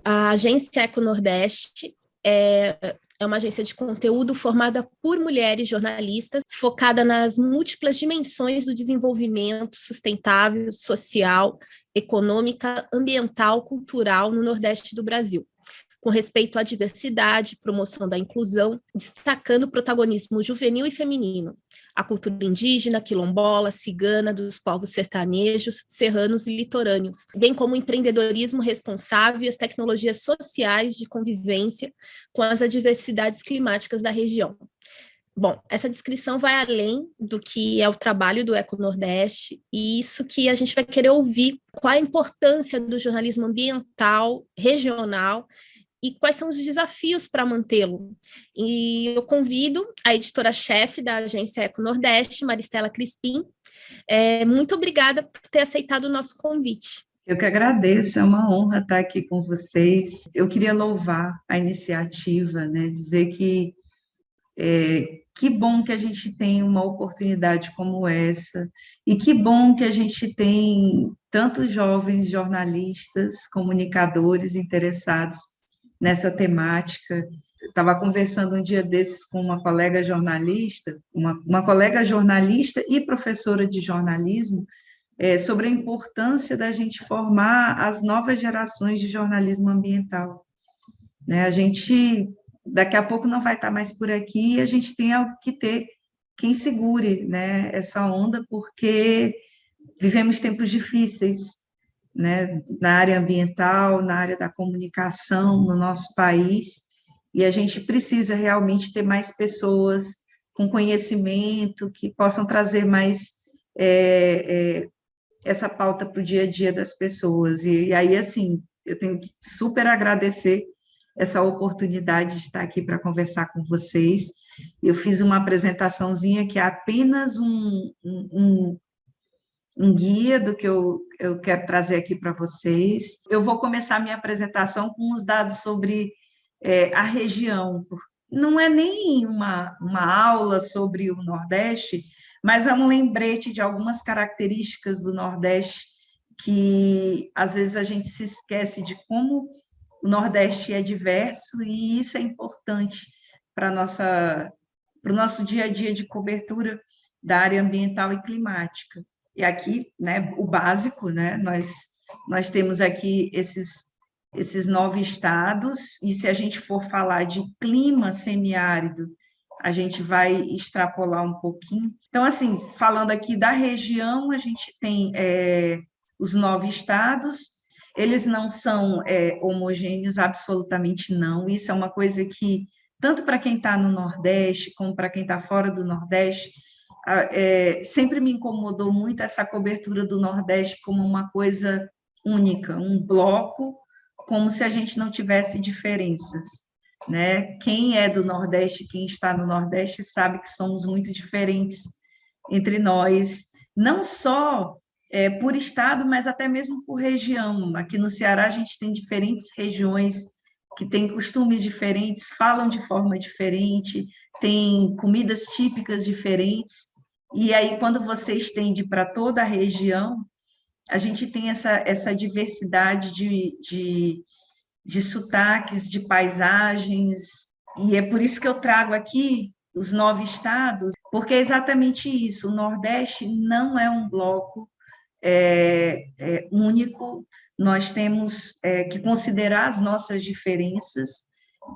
A agência Eco Nordeste é uma agência de conteúdo formada por mulheres jornalistas, focada nas múltiplas dimensões do desenvolvimento sustentável, social, econômica, ambiental, cultural no Nordeste do Brasil, com respeito à diversidade, promoção da inclusão, destacando o protagonismo juvenil e feminino, a cultura indígena, quilombola, cigana, dos povos sertanejos, serranos e litorâneos, bem como o empreendedorismo responsável e as tecnologias sociais de convivência com as adversidades climáticas da região. Bom, essa descrição vai além do que é o trabalho do Eco Nordeste, e isso que a gente vai querer ouvir, qual a importância do jornalismo ambiental, regional, e quais são os desafios para mantê-lo. E eu convido a editora-chefe da agência Eco Nordeste, Maristela Crispim. Muito obrigada por ter aceitado o nosso convite. Eu que agradeço, é uma honra estar aqui com vocês. Eu queria louvar a iniciativa, né, dizer que bom que a gente tem uma oportunidade como essa, e que bom que a gente tem tantos jovens jornalistas, comunicadores interessados nessa temática. Estava conversando um dia desses com uma colega jornalista, uma colega jornalista e professora de jornalismo, sobre a importância da gente formar as novas gerações de jornalismo ambiental. Né? A gente, daqui a pouco, não vai estar mais por aqui, e a gente tem que ter quem segure, né, essa onda, porque vivemos tempos difíceis, né, na área ambiental, na área da comunicação, no nosso país, e a gente precisa realmente ter mais pessoas com conhecimento, que possam trazer mais essa pauta para o dia a dia das pessoas. E aí, assim, eu tenho que super agradecer essa oportunidade de estar aqui para conversar com vocês. Eu fiz uma apresentaçãozinha que é apenas um guia do que eu quero trazer aqui para vocês. Eu vou começar a minha apresentação com os dados sobre a região. Não é nem uma aula sobre o Nordeste, mas é um lembrete de algumas características do Nordeste que, às vezes, a gente se esquece de como o Nordeste é diverso, e isso é importante para o nosso dia a dia de cobertura da área ambiental e climática. E aqui, né, o básico, né, nós temos aqui esses 9 estados, e se a gente for falar de clima semiárido, a gente vai extrapolar um pouquinho. Então, assim, falando aqui da região, a gente tem os 9 estados, eles não são homogêneos, absolutamente não. Isso é uma coisa que, tanto para quem está no Nordeste, como para quem está fora do Nordeste, sempre me incomodou muito essa cobertura do Nordeste como uma coisa única, um bloco, como se a gente não tivesse diferenças, né? Quem é do Nordeste, quem está no Nordeste, sabe que somos muito diferentes entre nós, não só por estado, mas até mesmo por região. Aqui no Ceará, a gente tem diferentes regiões que têm costumes diferentes, falam de forma diferente, têm comidas típicas diferentes, e aí, quando você estende para toda a região, a gente tem essa diversidade de sotaques, de paisagens, e é por isso que eu trago aqui os 9 estados, porque é exatamente isso. O Nordeste não é um bloco único, nós temos que considerar as nossas diferenças,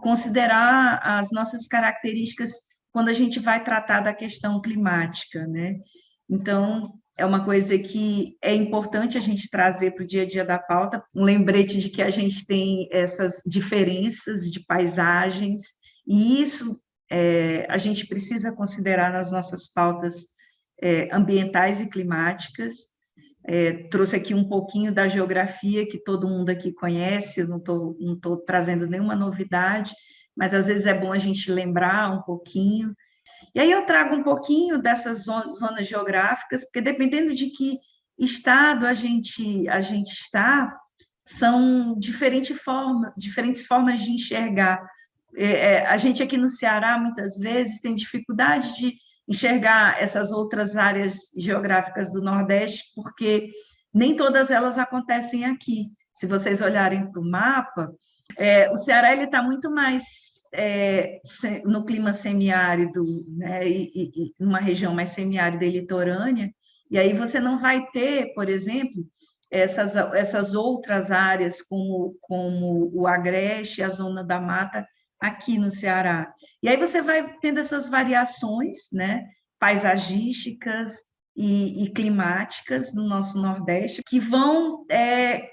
considerar as nossas características quando a gente vai tratar da questão climática, né? Então, é uma coisa que é importante a gente trazer para o dia a dia da pauta, um lembrete de que a gente tem essas diferenças de paisagens, e isso a gente precisa considerar nas nossas pautas ambientais e climáticas. Trouxe aqui um pouquinho da geografia que todo mundo aqui conhece, eu não estou trazendo nenhuma novidade, mas às vezes é bom a gente lembrar um pouquinho. E aí eu trago um pouquinho dessas zonas geográficas, porque dependendo de que estado a gente está, são diferentes formas de enxergar. A gente aqui no Ceará, muitas vezes, tem dificuldade de enxergar essas outras áreas geográficas do Nordeste, porque nem todas elas acontecem aqui. Se vocês olharem para o mapa, o Ceará está muito mais no clima semiárido, né, e numa região mais semiárida e litorânea, e aí você não vai ter, por exemplo, essas outras áreas, como o Agreste, a Zona da Mata, aqui no Ceará. E aí você vai tendo essas variações, né, paisagísticas e climáticas no nosso Nordeste, que vão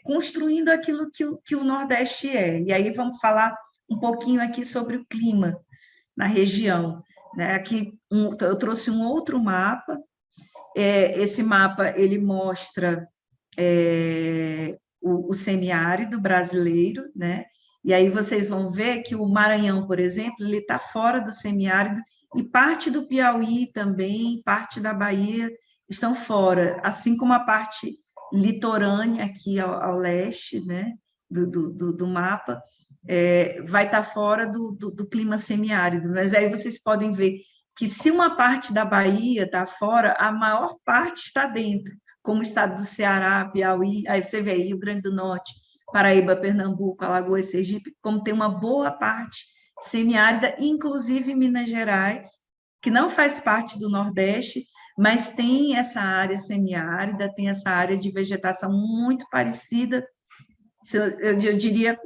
construindo aquilo que o Nordeste é. E aí vamos falar um pouquinho aqui sobre o clima na região. Né? Aqui eu trouxe um outro mapa. Esse mapa ele mostra o semiárido brasileiro, né? E aí vocês vão ver que o Maranhão, por exemplo, ele está fora do semiárido e parte do Piauí também, parte da Bahia estão fora, assim como a parte litorânea aqui ao leste, né, do mapa, vai estar fora do clima semiárido. Mas aí vocês podem ver que se uma parte da Bahia está fora, a maior parte está dentro, como o estado do Ceará, Piauí, aí você vê Rio Grande do Norte, Paraíba, Pernambuco, Alagoas, Sergipe, como tem uma boa parte semiárida, inclusive Minas Gerais, que não faz parte do Nordeste, mas tem essa área semiárida, tem essa área de vegetação muito parecida, eu diria,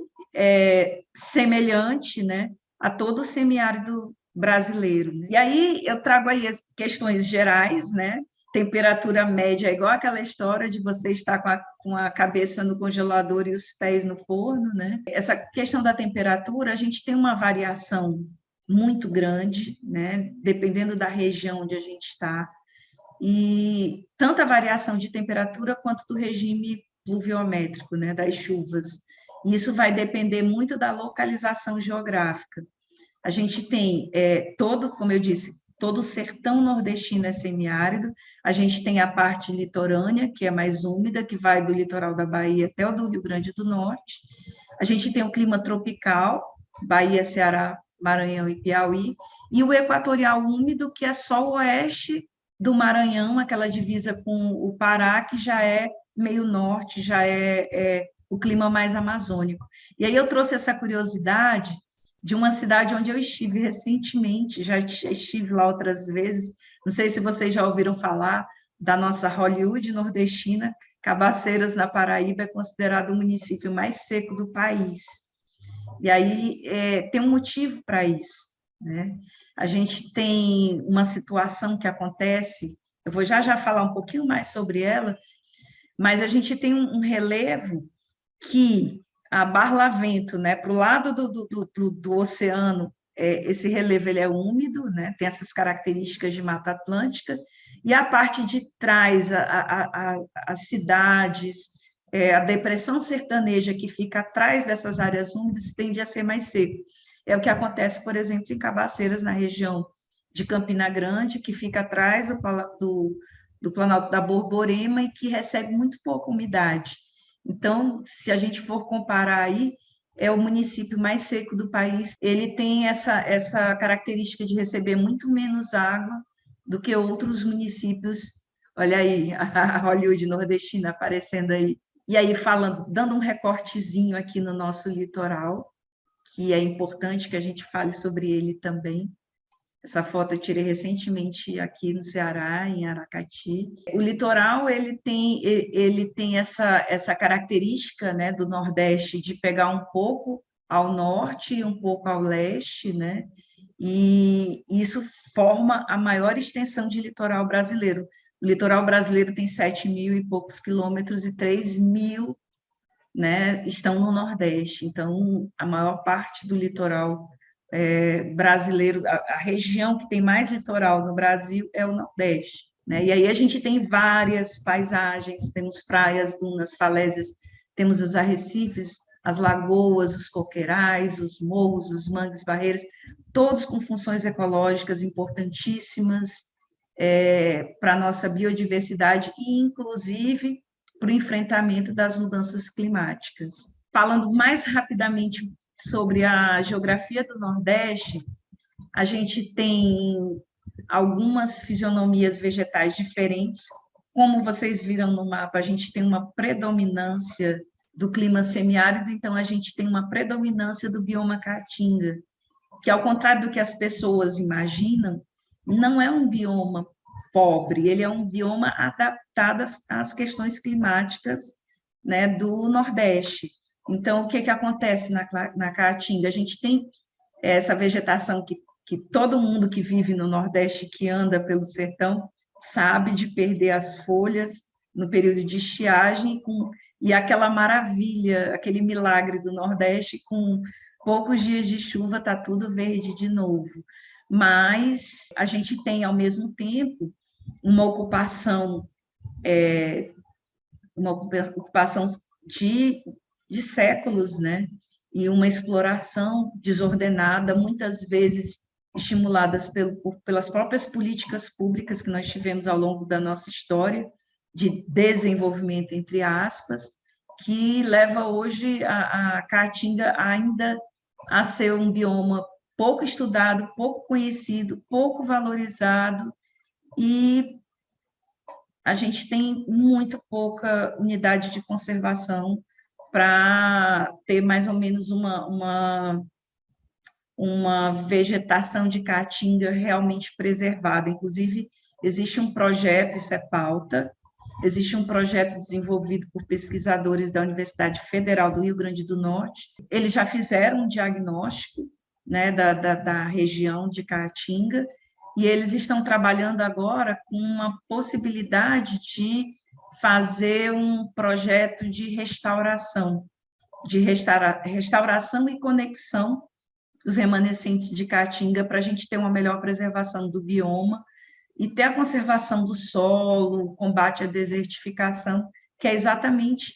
semelhante, né, a todo o semiárido brasileiro. Né? E aí eu trago aí as questões gerais, né? Temperatura média é igual aquela história de você estar com a cabeça no congelador e os pés no forno, né? Essa questão da temperatura, a gente tem uma variação muito grande, né? Dependendo da região onde a gente está, e tanto a variação de temperatura quanto do regime pluviométrico, né? Das chuvas. E isso vai depender muito da localização geográfica. A gente tem como eu disse, todo o sertão nordestino é semiárido, a gente tem a parte litorânea, que é mais úmida, que vai do litoral da Bahia até o do Rio Grande do Norte, a gente tem o clima tropical, Bahia, Ceará, Maranhão e Piauí, e o equatorial úmido, que é só o oeste do Maranhão, aquela divisa com o Pará, que já é meio norte, já é o clima mais amazônico. E aí eu trouxe essa curiosidade de uma cidade onde eu estive recentemente, já estive lá outras vezes, não sei se vocês já ouviram falar da nossa Hollywood nordestina. Cabaceiras, na Paraíba, é considerado o município mais seco do país. E aí tem um motivo para isso, né? A gente tem uma situação que acontece, eu vou já falar um pouquinho mais sobre ela, mas a gente tem um relevo que a Barlavento, né, para o lado do oceano, esse relevo ele é úmido, né, tem essas características de Mata Atlântica, e a parte de trás, as cidades, a depressão sertaneja que fica atrás dessas áreas úmidas tende a ser mais seco. É o que acontece, por exemplo, em Cabaceiras, na região de Campina Grande, que fica atrás do Planalto da Borborema e que recebe muito pouca umidade. Então, se a gente for comparar aí, é o município mais seco do país. Ele tem essa característica de receber muito menos água do que outros municípios. Olha aí, a Hollywood nordestina aparecendo aí. E aí, dando um recortezinho aqui no nosso litoral, que é importante que a gente fale sobre ele também. Essa foto eu tirei recentemente aqui no Ceará, em Aracati. O litoral ele tem essa característica, né, do Nordeste de pegar um pouco ao norte e um pouco ao leste, né? E isso forma a maior extensão de litoral brasileiro. O litoral brasileiro tem 7.000 e poucos quilômetros e 3.000, né, estão no Nordeste. Então, a maior parte do litoral brasileiro, a região que tem mais litoral no Brasil é o Nordeste. Né? E aí a gente tem várias paisagens, temos praias, dunas, falésias, temos os arrecifes, as lagoas, os coqueirais, os morros, os mangues, barreiras, todos com funções ecológicas importantíssimas para a nossa biodiversidade e, inclusive, para o enfrentamento das mudanças climáticas. Falando mais rapidamente sobre a geografia do Nordeste, a gente tem algumas fisionomias vegetais diferentes. Como vocês viram no mapa, a gente tem uma predominância do clima semiárido, então a gente tem uma predominância do bioma caatinga, que, ao contrário do que as pessoas imaginam, não é um bioma pobre, ele é um bioma adaptado às questões climáticas, né, do Nordeste. Então, o que acontece na Caatinga? A gente tem essa vegetação que todo mundo que vive no Nordeste, que anda pelo sertão, sabe de perder as folhas no período de estiagem, e aquela maravilha, aquele milagre do Nordeste, com poucos dias de chuva, está tudo verde de novo. Mas a gente tem, ao mesmo tempo, uma ocupação de séculos, né? E uma exploração desordenada, muitas vezes estimuladas pelas próprias políticas públicas que nós tivemos ao longo da nossa história, de desenvolvimento, entre aspas, que leva hoje a Caatinga ainda a ser um bioma pouco estudado, pouco conhecido, pouco valorizado, e a gente tem muito pouca unidade de conservação para ter mais ou menos uma vegetação de caatinga realmente preservada. Inclusive, existe um projeto, isso é pauta, existe um projeto desenvolvido por pesquisadores da Universidade Federal do Rio Grande do Norte. Eles já fizeram um diagnóstico, né, da região de Caatinga, e eles estão trabalhando agora com uma possibilidade de fazer um projeto de restauração e conexão dos remanescentes de Caatinga, para a gente ter uma melhor preservação do bioma e ter a conservação do solo, o combate à desertificação, que é exatamente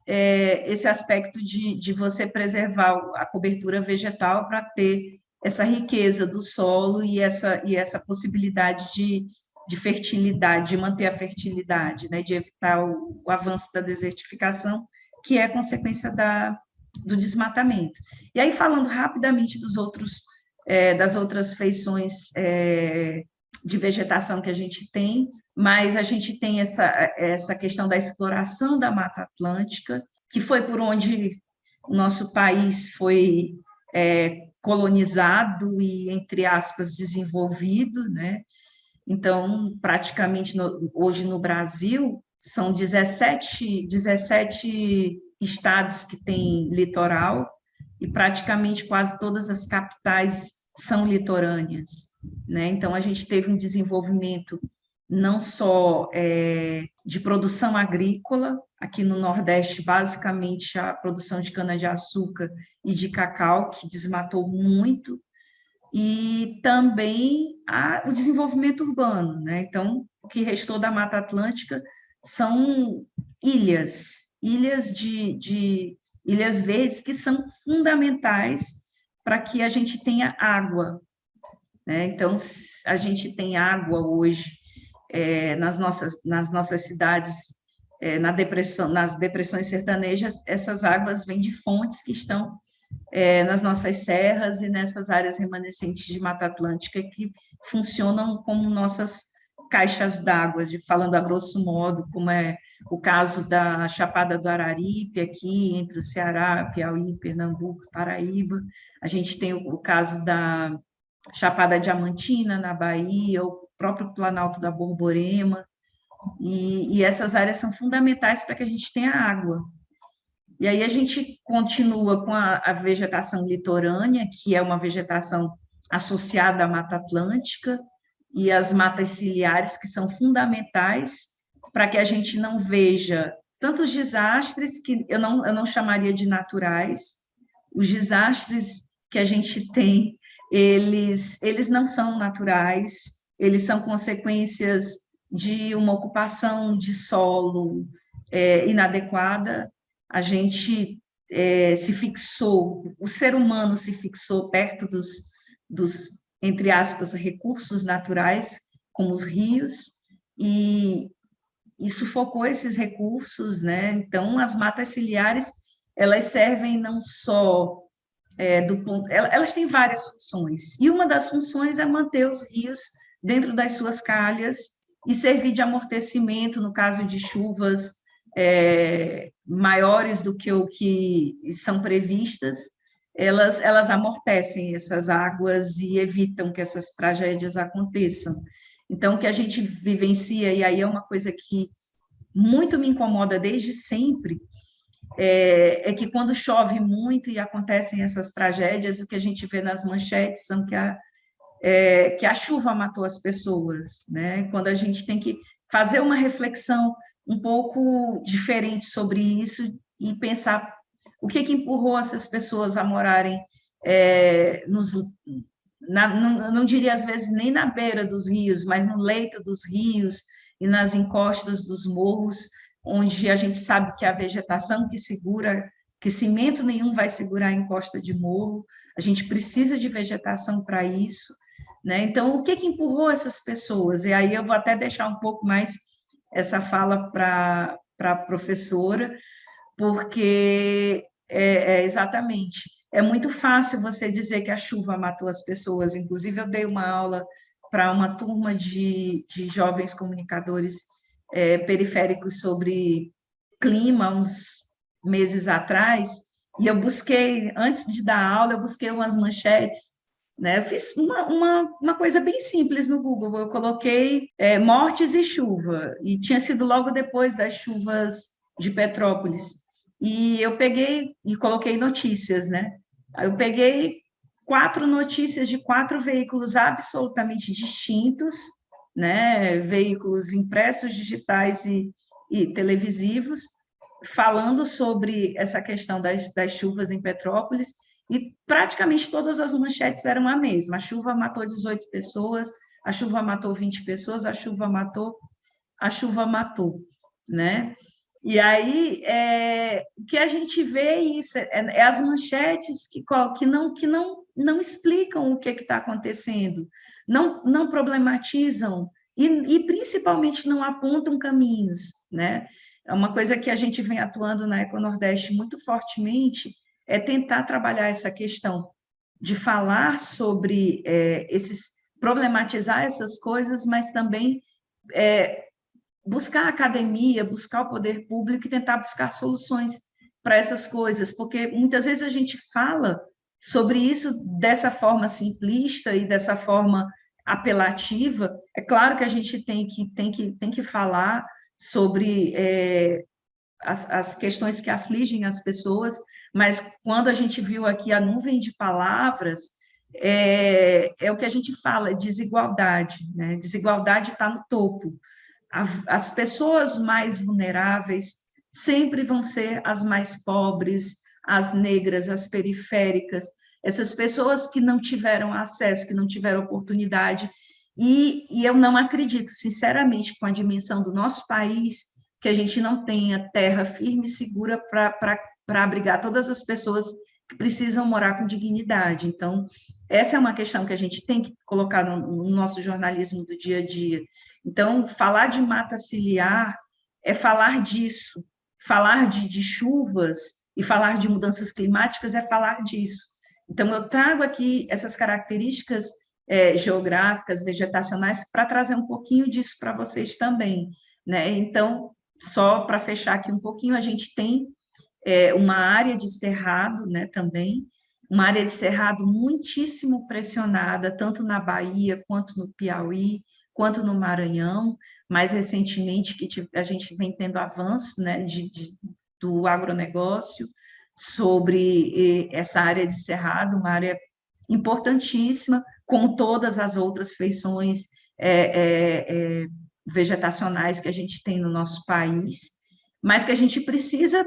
esse aspecto de você preservar a cobertura vegetal para ter essa riqueza do solo e essa possibilidade de fertilidade, de manter a fertilidade, né, de evitar o avanço da desertificação, que é consequência do desmatamento. E aí, falando rapidamente das outras feições de vegetação que a gente tem, mas a gente tem essa questão da exploração da Mata Atlântica, que foi por onde o nosso país foi colonizado e, entre aspas, desenvolvido, né? Então, praticamente, hoje no Brasil, são 17 estados que têm litoral, e praticamente quase todas as capitais são litorâneas, né? Então, a gente teve um desenvolvimento não só de produção agrícola, aqui no Nordeste, basicamente a produção de cana-de-açúcar e de cacau, que desmatou muito, e também o desenvolvimento urbano, né? Então, o que restou da Mata Atlântica são ilhas verdes, que são fundamentais para que a gente tenha água, né? Então, a gente tem água hoje nas nossas cidades, nas depressões sertanejas, essas águas vêm de fontes que estão nas nossas serras e nessas áreas remanescentes de Mata Atlântica, que funcionam como nossas caixas d'água, falando a grosso modo, como é o caso da Chapada do Araripe, aqui entre o Ceará, Piauí, Pernambuco, Paraíba. A gente tem o caso da Chapada Diamantina, na Bahia, o próprio Planalto da Borborema, e essas áreas são fundamentais para que a gente tenha água. E aí a gente continua com a vegetação litorânea, que é uma vegetação associada à Mata Atlântica, e as matas ciliares, que são fundamentais para que a gente não veja tantos desastres, que eu não chamaria de naturais. Os desastres que a gente tem, eles não são naturais, eles são consequências de uma ocupação de solo inadequada. A gente se fixou, o ser humano se fixou perto dos, entre aspas, recursos naturais, como os rios, e sufocou esses recursos, né? Então, as matas ciliares, elas servem não só elas têm várias funções, e uma das funções é manter os rios dentro das suas calhas e servir de amortecimento no caso de chuvas maiores do que o que são previstas, elas amortecem essas águas e evitam que essas tragédias aconteçam. Então, o que a gente vivencia, e aí é uma coisa que muito me incomoda desde sempre, é que quando chove muito e acontecem essas tragédias, o que a gente vê nas manchetes são que a chuva matou as pessoas, né? Quando a gente tem que fazer uma reflexão um pouco diferente sobre isso e pensar o que empurrou essas pessoas a morarem não diria às vezes nem na beira dos rios, mas no leito dos rios e nas encostas dos morros, onde a gente sabe que a vegetação que segura, que cimento nenhum vai segurar a encosta de morro, a gente precisa de vegetação para isso, né? Então, o que empurrou essas pessoas? E aí eu vou até deixar um pouco mais essa fala para a professora, porque exatamente, é muito fácil você dizer que a chuva matou as pessoas. Inclusive, eu dei uma aula para uma turma de jovens comunicadores periféricos sobre clima, uns meses atrás, e eu busquei, antes de dar aula, eu busquei umas manchetes, né? Eu fiz uma coisa bem simples no Google, eu coloquei mortes e chuva, e tinha sido logo depois das chuvas de Petrópolis, e eu peguei e coloquei notícias, né? Eu peguei 4 notícias de 4 veículos absolutamente distintos, né? Veículos impressos, digitais e televisivos, falando sobre essa questão das chuvas em Petrópolis, e praticamente todas as manchetes eram a mesma: a chuva matou 18 pessoas, a chuva matou 20 pessoas, a chuva matou, né? E aí, o que a gente vê isso, as manchetes que não explicam o que está acontecendo, não problematizam e principalmente não apontam caminhos, né? É uma coisa que a gente vem atuando na Econordeste muito fortemente, é tentar trabalhar essa questão de falar sobre problematizar essas coisas, mas também buscar a academia, buscar o poder público e tentar buscar soluções para essas coisas, porque muitas vezes a gente fala sobre isso dessa forma simplista e dessa forma apelativa. É claro que a gente tem que falar sobre as questões que afligem as pessoas, mas quando a gente viu aqui a nuvem de palavras, é o que a gente fala, desigualdade, né? Desigualdade está no topo. As pessoas mais vulneráveis sempre vão ser as mais pobres, as negras, as periféricas, essas pessoas que não tiveram acesso, que não tiveram oportunidade. E eu não acredito, sinceramente, com a dimensão do nosso país, que a gente não tenha terra firme e segura para abrigar todas as pessoas que precisam morar com dignidade. Então, essa é uma questão que a gente tem que colocar no nosso jornalismo do dia a dia. Então, falar de mata ciliar é falar disso, falar de chuvas e falar de mudanças climáticas é falar disso. Então, eu trago aqui essas características geográficas, vegetacionais, para trazer um pouquinho disso para vocês também, né? Então, só para fechar aqui um pouquinho, a gente tem uma área de cerrado, né, também, uma área de cerrado muitíssimo pressionada, tanto na Bahia, quanto no Piauí, quanto no Maranhão. Mais recentemente, que a gente vem tendo avanço, né, do agronegócio sobre essa área de cerrado, uma área importantíssima, como todas as outras feições vegetacionais que a gente tem no nosso país, mas que a gente precisa,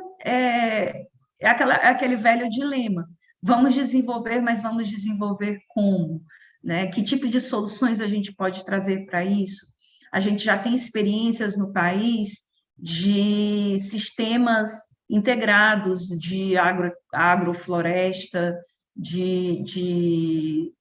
aquele velho dilema: vamos desenvolver, mas vamos desenvolver como? Né? Que tipo de soluções a gente pode trazer para isso? A gente já tem experiências no país de sistemas integrados de agrofloresta, de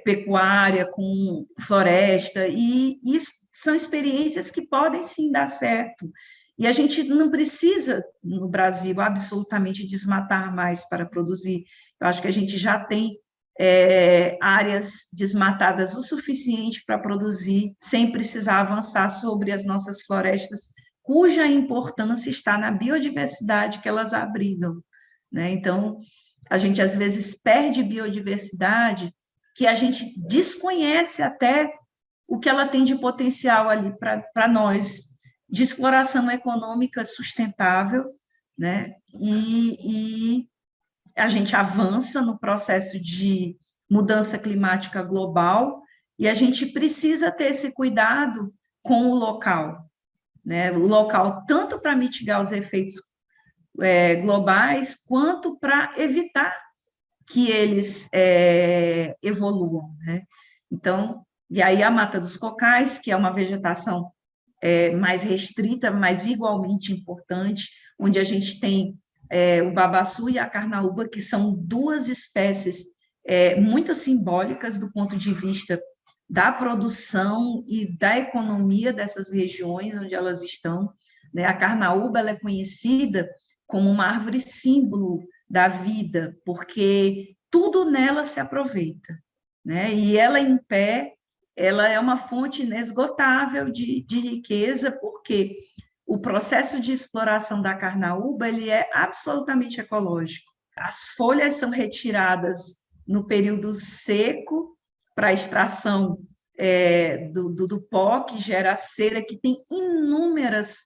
pecuária com floresta, e isso são experiências que podem sim dar certo. E a gente não precisa, no Brasil, absolutamente desmatar mais para produzir. Eu acho que a gente já tem áreas desmatadas o suficiente para produzir, sem precisar avançar sobre as nossas florestas, cuja importância está na biodiversidade que elas abrigam, né? Então, a gente às vezes perde biodiversidade que a gente desconhece até o que ela tem de potencial ali para nós, de exploração econômica sustentável, né? E a gente avança no processo de mudança climática global e a gente precisa ter esse cuidado com o local, né? O local tanto para mitigar os efeitos globais quanto para evitar que eles evoluam, né? Então, e aí a Mata dos Cocais, que é uma vegetação mais restrita, mas igualmente importante, onde a gente tem o babaçu e a carnaúba, que são duas espécies muito simbólicas do ponto de vista da produção e da economia dessas regiões onde elas estão, né? A carnaúba ela é conhecida como uma árvore símbolo da vida, porque tudo nela se aproveita, né? E ela em pé, ela é uma fonte inesgotável de riqueza, porque o processo de exploração da carnaúba ele é absolutamente ecológico. As folhas são retiradas no período seco para a extração do pó, que gera a cera, que tem inúmeras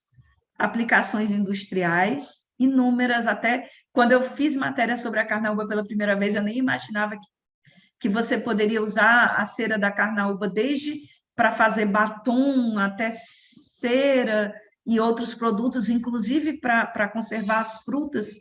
aplicações industriais, inúmeras, até quando eu fiz matéria sobre a carnaúba pela primeira vez, eu nem imaginava que você poderia usar a cera da carnaúba desde para fazer batom até cera e outros produtos, inclusive para conservar as frutas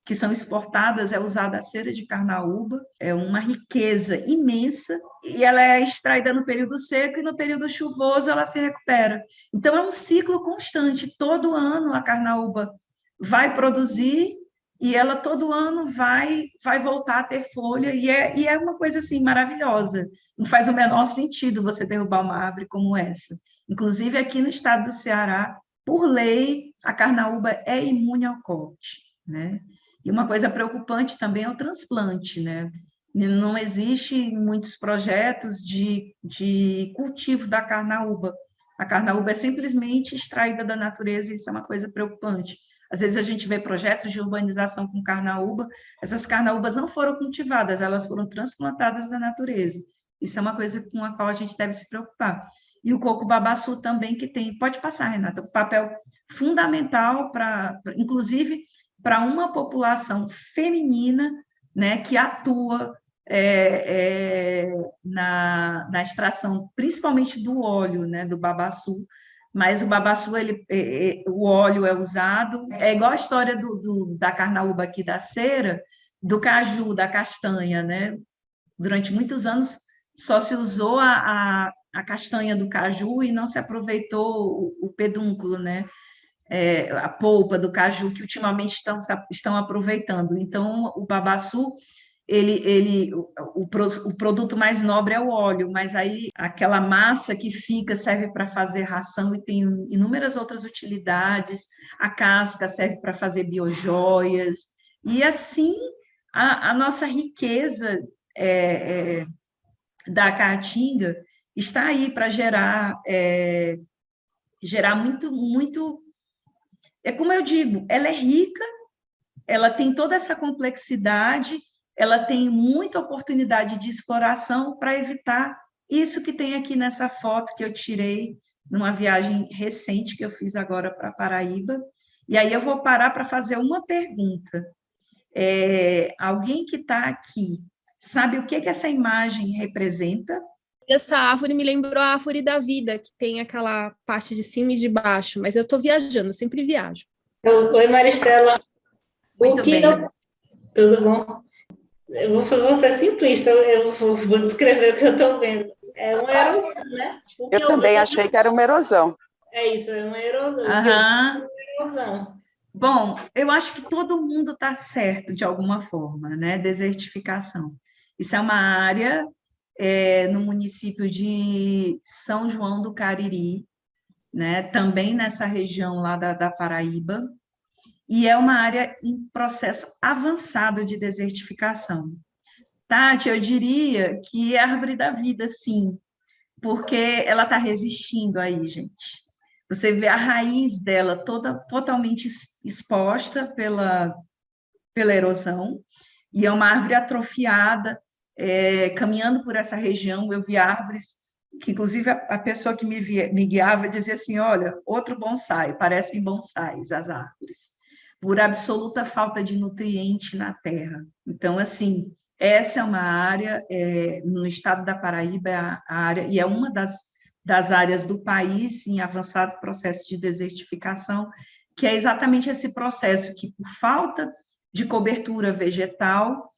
que são exportadas, é usada a cera de carnaúba, é uma riqueza imensa, e ela é extraída no período seco e no período chuvoso ela se recupera. Então, é um ciclo constante, todo ano a carnaúba vai produzir e ela todo ano vai voltar a ter folha, e é uma coisa assim maravilhosa. Não faz o menor sentido você derrubar uma árvore como essa. Inclusive, aqui no estado do Ceará, por lei, a carnaúba é imune ao corte, né? E uma coisa preocupante também é o transplante, né? Não existe muitos projetos de cultivo da carnaúba. A carnaúba é simplesmente extraída da natureza, e isso é uma coisa preocupante. Às vezes a gente vê projetos de urbanização com carnaúba, essas carnaúbas não foram cultivadas, elas foram transplantadas da natureza. Isso é uma coisa com a qual a gente deve se preocupar. E o coco-babaçu também, que tem, pode passar, Renata, um papel fundamental inclusive, para uma população feminina, né, que atua na extração, principalmente do óleo, né, do babaçu, mas o babaçu, o óleo é usado, é igual a história da carnaúba aqui da cera, do caju, da castanha, né? Durante muitos anos só se usou a castanha do caju e não se aproveitou o pedúnculo, né? A polpa do caju, que ultimamente estão aproveitando. Então, o babaçu, o produto mais nobre é o óleo, mas aí aquela massa que fica serve para fazer ração e tem inúmeras outras utilidades, a casca serve para fazer biojoias, e assim a nossa riqueza da caatinga está aí para gerar muito, muito. É como eu digo, ela é rica, ela tem toda essa complexidade, ela tem muita oportunidade de exploração para evitar isso que tem aqui nessa foto que eu tirei numa viagem recente que eu fiz agora para Paraíba. E aí eu vou parar para fazer uma pergunta. Alguém que está aqui sabe o que essa imagem representa? Essa árvore me lembrou a árvore da vida, que tem aquela parte de cima e de baixo, mas eu estou viajando, eu sempre viajo. Oi, Maristela. Muito bem. Tudo bom? Eu vou ser simplista, eu vou descrever o que eu estou vendo. É uma erosão, né? Eu também achei que era uma erosão. É isso, é uma erosão. Aham. Erosão. Bom, eu acho que todo mundo está certo de alguma forma, né? Desertificação. Isso é uma área no município de São João do Cariri, né? Também nessa região lá da Paraíba, e é uma área em processo avançado de desertificação. Tati, eu diria que é a árvore da vida, sim, porque ela está resistindo aí, gente. Você vê a raiz dela toda totalmente exposta pela erosão, e é uma árvore atrofiada, caminhando por essa região, eu vi árvores que, inclusive, a pessoa que me guiava dizia assim, olha, outro bonsai, parecem bonsais as árvores, por absoluta falta de nutriente na terra. Então, assim, essa é uma área, no estado da Paraíba, a área, e é uma das áreas do país em avançado processo de desertificação, que é exatamente esse processo que, por falta de cobertura vegetal,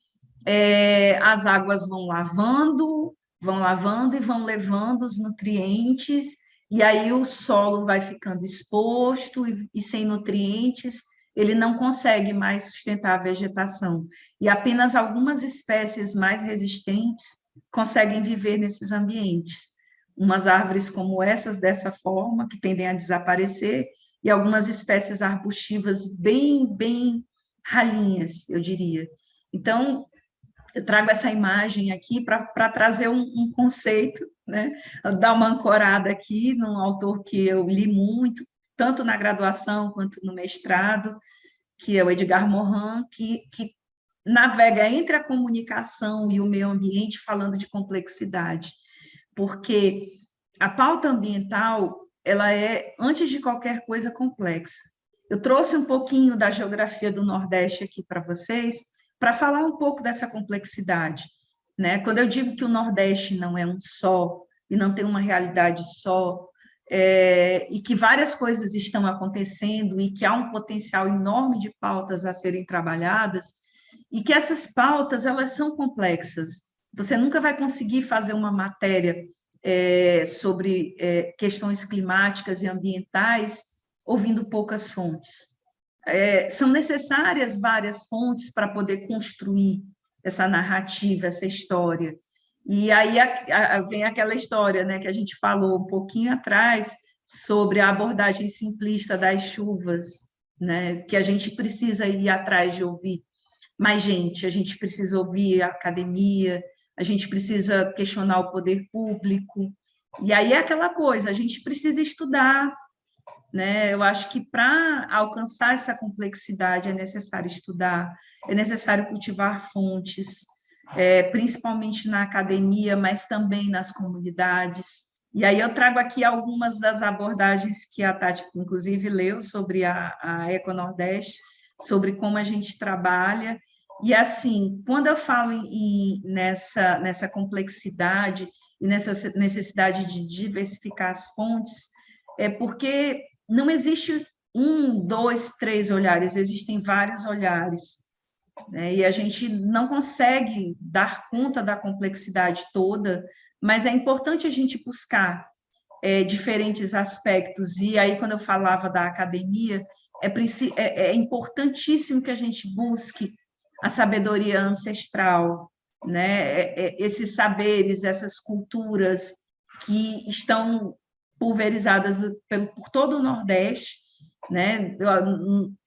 as águas vão lavando e vão levando os nutrientes, e aí o solo vai ficando exposto e sem nutrientes, ele não consegue mais sustentar a vegetação. E apenas algumas espécies mais resistentes conseguem viver nesses ambientes. Umas árvores como essas, dessa forma, que tendem a desaparecer, e algumas espécies arbustivas bem ralinhas, eu diria. Então, eu trago essa imagem aqui para trazer um conceito, né? Dar uma ancorada aqui num autor que eu li muito, tanto na graduação quanto no mestrado, que é o Edgar Morin, que navega entre a comunicação e o meio ambiente falando de complexidade, porque a pauta ambiental, ela é, antes de qualquer coisa, complexa. Eu trouxe um pouquinho da geografia do Nordeste aqui para vocês, para falar um pouco dessa complexidade, né? Quando eu digo que o Nordeste não é um só, e não tem uma realidade só, e que várias coisas estão acontecendo, e que há um potencial enorme de pautas a serem trabalhadas, e que essas pautas, elas são complexas. Você nunca vai conseguir fazer uma matéria sobre questões climáticas e ambientais ouvindo poucas fontes. São necessárias várias fontes para poder construir essa narrativa, essa história. E aí vem aquela história, né, que a gente falou um pouquinho atrás, sobre a abordagem simplista das chuvas, né, que a gente precisa ir atrás de ouvir mais gente, a gente precisa ouvir a academia, a gente precisa questionar o poder público. E aí é aquela coisa, a gente precisa estudar, né? Eu acho que para alcançar essa complexidade é necessário estudar, é necessário cultivar fontes, principalmente na academia, mas também nas comunidades. E aí eu trago aqui algumas das abordagens que a Tati, inclusive, leu sobre a Eco Nordeste, sobre como a gente trabalha. E, assim, quando eu falo nessa complexidade e nessa necessidade de diversificar as fontes, é porque não existe um, dois, três olhares, existem vários olhares, né? E a gente não consegue dar conta da complexidade toda, mas é importante a gente buscar diferentes aspectos. E aí, quando eu falava da academia, é importantíssimo que a gente busque a sabedoria ancestral, né? Esses saberes, essas culturas que estão pulverizadas por todo o Nordeste, né?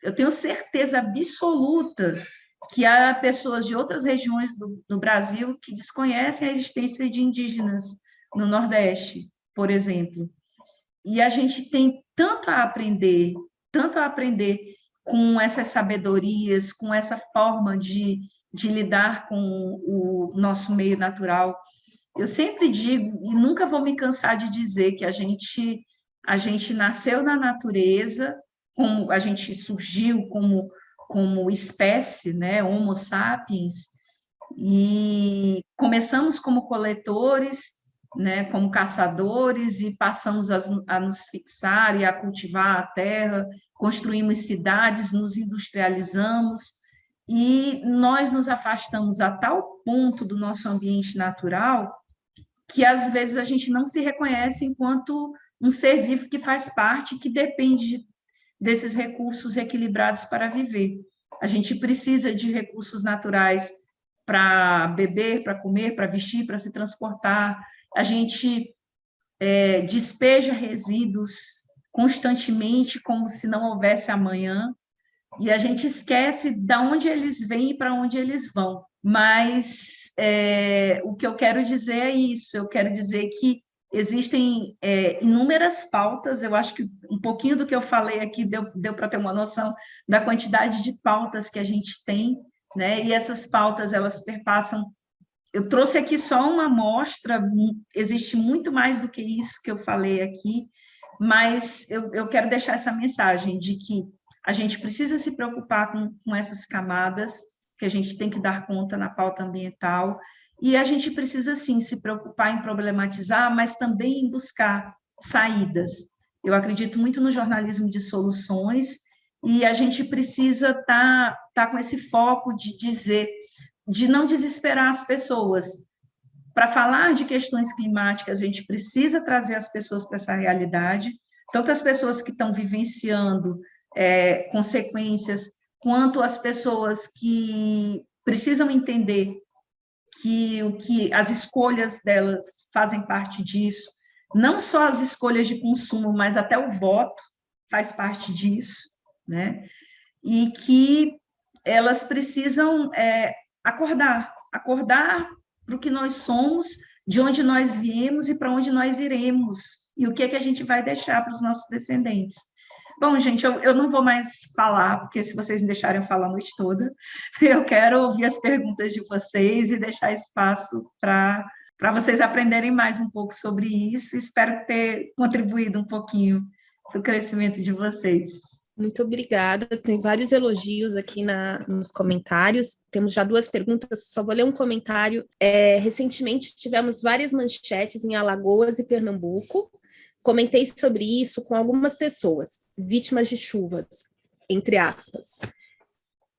Eu tenho certeza absoluta que há pessoas de outras regiões do Brasil que desconhecem a existência de indígenas no Nordeste, por exemplo. E a gente tem tanto a aprender com essas sabedorias, com essa forma de lidar com o nosso meio natural. Eu sempre digo, e nunca vou me cansar de dizer, que a gente nasceu na natureza, como a gente surgiu como espécie, né, Homo sapiens, e começamos como coletores, né, como caçadores, e passamos a nos fixar e a cultivar a terra, construímos cidades, nos industrializamos, e nós nos afastamos a tal ponto do nosso ambiente natural que, às vezes, a gente não se reconhece enquanto um ser vivo que faz parte, que depende desses recursos equilibrados para viver. A gente precisa de recursos naturais para beber, para comer, para vestir, para se transportar. A gente despeja resíduos constantemente, como se não houvesse amanhã, E a gente esquece de onde eles vêm e para onde eles vão. Mas o que eu quero dizer é isso, eu quero dizer que existem inúmeras pautas, eu acho que um pouquinho do que eu falei aqui deu para ter uma noção da quantidade de pautas que a gente tem, né? E essas pautas, elas perpassam. Eu trouxe aqui só uma amostra, existe muito mais do que isso que eu falei aqui, mas eu quero deixar essa mensagem de que a gente precisa se preocupar com essas camadas, que a gente tem que dar conta na pauta ambiental, e a gente precisa, sim, se preocupar em problematizar, mas também em buscar saídas. Eu acredito muito no jornalismo de soluções, e a gente precisa estar com esse foco de dizer, de não desesperar as pessoas. Para falar de questões climáticas, a gente precisa trazer as pessoas para essa realidade, tanto as pessoas que estão vivenciando consequências, quanto as pessoas que precisam entender que as escolhas delas fazem parte disso, não só as escolhas de consumo, mas até o voto faz parte disso, né? E que elas precisam acordar para o que nós somos, de onde nós viemos e para onde nós iremos, e o que é que a gente vai deixar para os nossos descendentes. Bom, gente, eu não vou mais falar, porque se vocês me deixarem falar a noite toda, eu quero ouvir as perguntas de vocês e deixar espaço para vocês aprenderem mais um pouco sobre isso. Espero ter contribuído um pouquinho para o crescimento de vocês. Muito obrigada. Tem vários elogios aqui nos comentários. Temos já 2 perguntas, só vou ler um comentário. Recentemente tivemos várias manchetes em Alagoas e Pernambuco. Comentei sobre isso com algumas pessoas, vítimas de chuvas, entre aspas.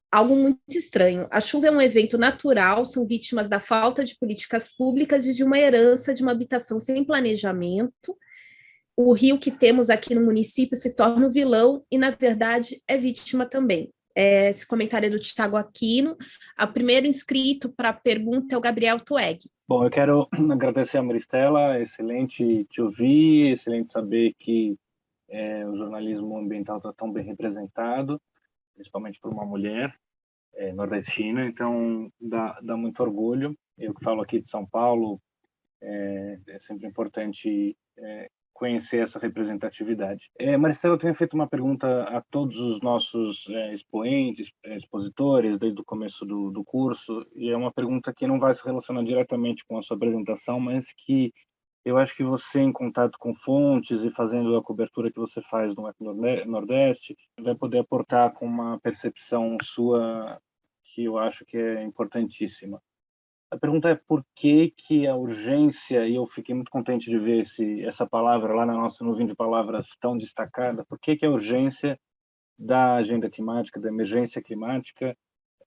Algo muito estranho. A chuva é um evento natural, são vítimas da falta de políticas públicas e de uma herança de uma habitação sem planejamento. O rio que temos aqui no município se torna o vilão e, na verdade, é vítima também. Esse comentário é do Thiago Aquino. O primeiro inscrito para a pergunta é o Gabriel Tueg. Bom, eu quero agradecer a Maristela, excelente te ouvir, excelente saber que o jornalismo ambiental está tão bem representado, principalmente por uma mulher nordestina, então dá muito orgulho. Eu que falo aqui de São Paulo, é sempre importante conhecer essa representatividade. Maristela, eu tenho feito uma pergunta a todos os nossos expositores, desde o começo do curso, e é uma pergunta que não vai se relacionar diretamente com a sua apresentação, mas que eu acho que você, em contato com fontes e fazendo a cobertura que você faz no Nordeste, vai poder aportar com uma percepção sua que eu acho que é importantíssima. A pergunta é por que a urgência, e eu fiquei muito contente de ver essa palavra lá na nossa nuvem de palavras tão destacada, por que a urgência da agenda climática, da emergência climática,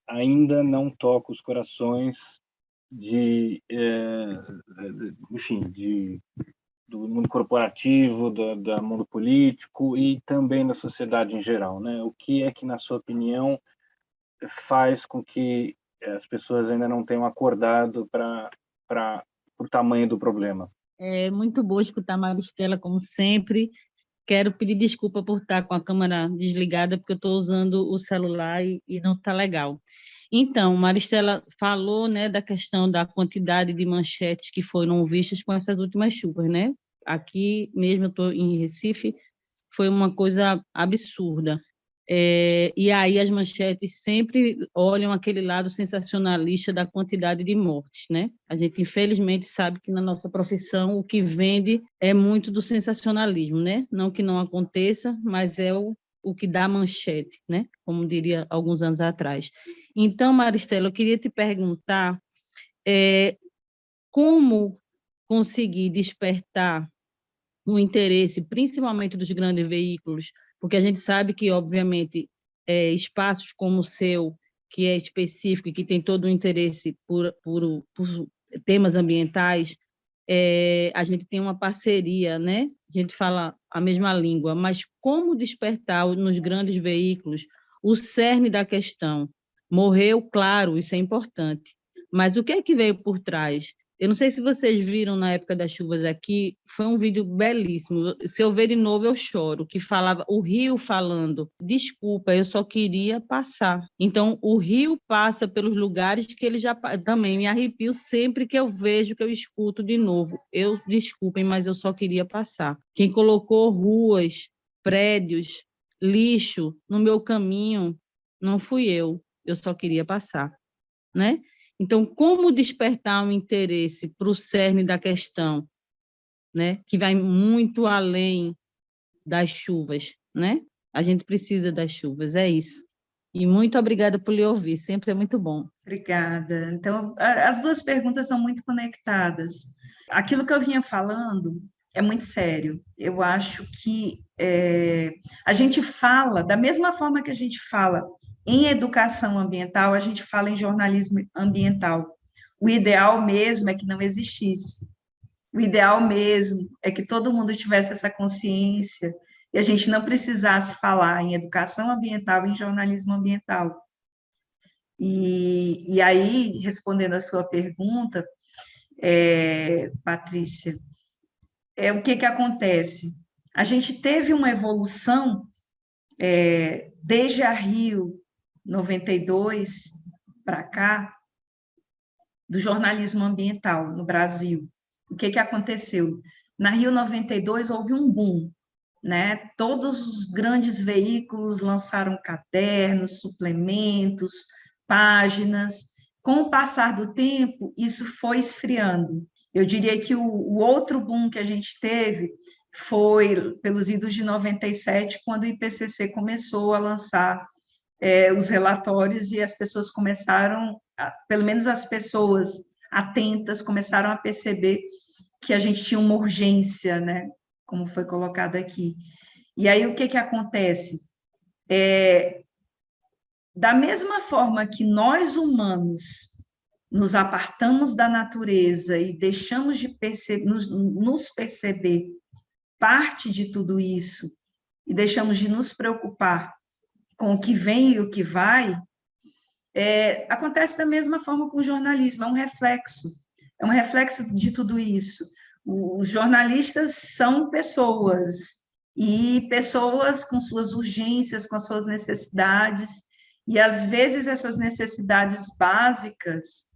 ainda não toca os corações do mundo corporativo, do mundo político e também da sociedade em geral, né? O que é que, na sua opinião, faz com que as pessoas ainda não tenham acordado para o tamanho do problema? É muito bom escutar a Maristela, como sempre. Quero pedir desculpa por estar com a câmera desligada, porque eu estou usando o celular e não está legal. Então, Maristela falou, né, da questão da quantidade de manchetes que foram vistas com essas últimas chuvas, né? Aqui mesmo, eu estou em Recife, foi uma coisa absurda. E aí as manchetes sempre olham aquele lado sensacionalista da quantidade de mortes, né? A gente, infelizmente, sabe que na nossa profissão o que vende é muito do sensacionalismo, né? Não que não aconteça, mas é o que dá manchete, né? Como diria alguns anos atrás. Então, Maristela, eu queria te perguntar como conseguir despertar o interesse, principalmente dos grandes veículos, porque a gente sabe que, obviamente, espaços como o seu, que é específico e que tem todo o interesse por temas ambientais, a gente tem uma parceria, né? A gente fala a mesma língua, mas como despertar nos grandes veículos o cerne da questão? Morreu, claro, isso é importante, mas o que é que veio por trás? Eu não sei se vocês viram na época das chuvas aqui, foi um vídeo belíssimo. Se eu ver de novo, eu choro, que falava o rio falando, desculpa, eu só queria passar. Então, o rio passa pelos lugares que ele já... Também me arrepio sempre que eu vejo, que eu escuto de novo. Desculpem, mas eu só queria passar. Quem colocou ruas, prédios, lixo no meu caminho, não fui eu só queria passar, né? Então, como despertar um interesse para o cerne da questão, né? Que vai muito além das chuvas, né? A gente precisa das chuvas, é isso. E muito obrigada por lhe ouvir, sempre é muito bom. Obrigada. Então, as duas perguntas são muito conectadas. Aquilo que eu vinha falando é muito sério. Eu acho que a gente fala, da mesma forma que a gente fala em educação ambiental, a gente fala em jornalismo ambiental. O ideal mesmo é que não existisse. O ideal mesmo é que todo mundo tivesse essa consciência e a gente não precisasse falar em educação ambiental e em jornalismo ambiental. E aí, respondendo a sua pergunta, Patrícia, o que acontece? A gente teve uma evolução desde a Rio 92 para cá, do jornalismo ambiental no Brasil. O que aconteceu? Na Rio 92 houve um boom, né? Todos os grandes veículos lançaram cadernos, suplementos, páginas. Com o passar do tempo, isso foi esfriando. Eu diria que o outro boom que a gente teve foi pelos idos de 97, quando o IPCC começou a lançar os relatórios e as pessoas começaram, pelo menos as pessoas atentas, começaram a perceber que a gente tinha uma urgência, né? Como foi colocado aqui. E aí, o que acontece? Da mesma forma que nós, humanos, nos apartamos da natureza e deixamos de nos perceber parte de tudo isso, e deixamos de nos preocupar com o que vem e o que vai, acontece da mesma forma com o jornalismo, é um reflexo de tudo isso. Os jornalistas são pessoas, e pessoas com suas urgências, com suas necessidades, e às vezes essas necessidades básicas,